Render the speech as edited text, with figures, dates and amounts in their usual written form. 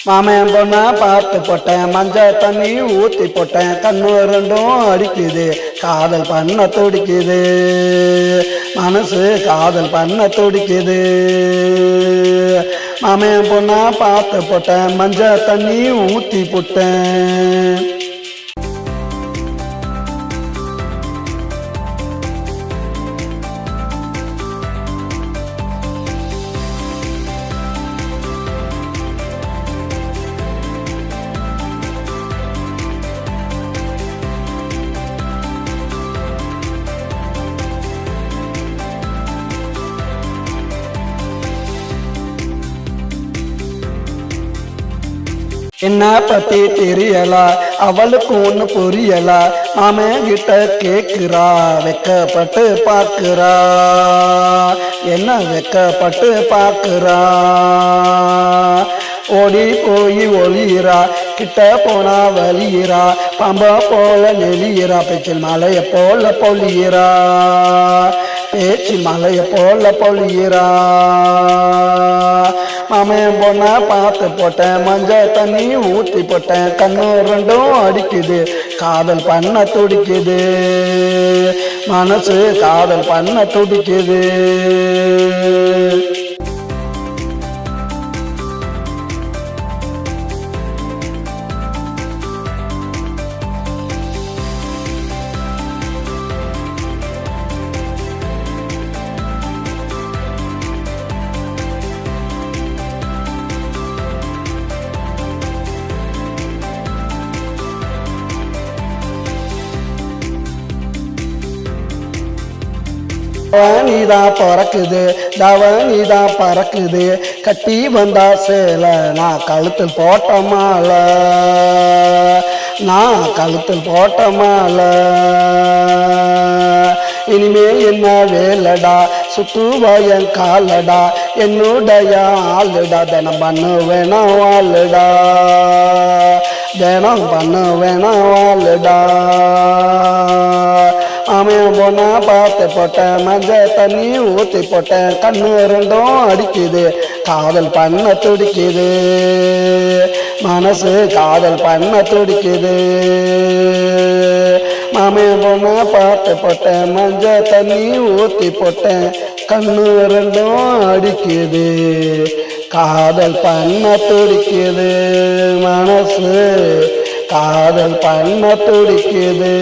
மாமன் பொண்ணா பார்த்து போட்டேன், மஞ்சள் தண்ணி ஊற்றி போட்டேன், கண்ணு ரெண்டும் அடிக்குது, காதல் பண்ண துடிக்குது, மனசு காதல் பண்ண துடிக்குது. மாமன் பொண்ணா பார்த்து போட்டேன், மஞ்சள் தண்ணி ஊற்றி போட்டேன். என்ன பத்தி தெரியல, அவளுக்கு ஒண்ணு புரியல, மாமன் கிட்ட கேக்குறா, வெக்கப்பட்டு பார்க்கிறா, என்ன வெக்கப்பட்டு பார்க்கிறா. ஓடி போய் ஒளியிறா, கிட்ட போனா வலியிறா, பாம்பா போல நெளியிறா, பேச்சில் மலைய போல பொழியிறா, பேச்சில் மலைய போல பொழியிறா. மாமன் பொண்ணா பார்த்து போட்டேன், மஞ்சள் தண்ணி ஊற்றி போட்டேன், கண்ணு ரெண்டும் அடிக்குது, காதல் பண்ண துடிக்குது, மனசு காதல் பண்ண துடிக்குது. நீதான் பறக்குது, தவனிதான் பறக்குது, கட்டி வந்தா சேல, நான் கழுத்தில் போட்ட மாலை, நான் கழுத்தில் போட்ட மாலை. இனிமேல் என்ன வேலடா, சுத்துவா என் காலடா, என்னுடைய ஆளுடா, தினம் பண்ணு வேணாம் வாழுடா, தினம் பண்ணு வேணாம் வாழுடா. மாமன் பொண்ணா பார்த்து போட்டேன், மஞ்சள் தண்ணி ஊற்றி போட்டேன், கண்ணு ரெண்டும் அடிக்குது, காதல் பண்ண துடிக்குது, மனசு காதல் பண்ண துடிக்குது. மாமன் பொண்ணா பார்த்து போட்டேன், மஞ்சள் தண்ணி ஊற்றி போட்டேன், கண்ணு ரெண்டும் அடிக்குது, காதல் பண்ண துடிக்குது, மனசு காதல் பண்ண துடிக்குது.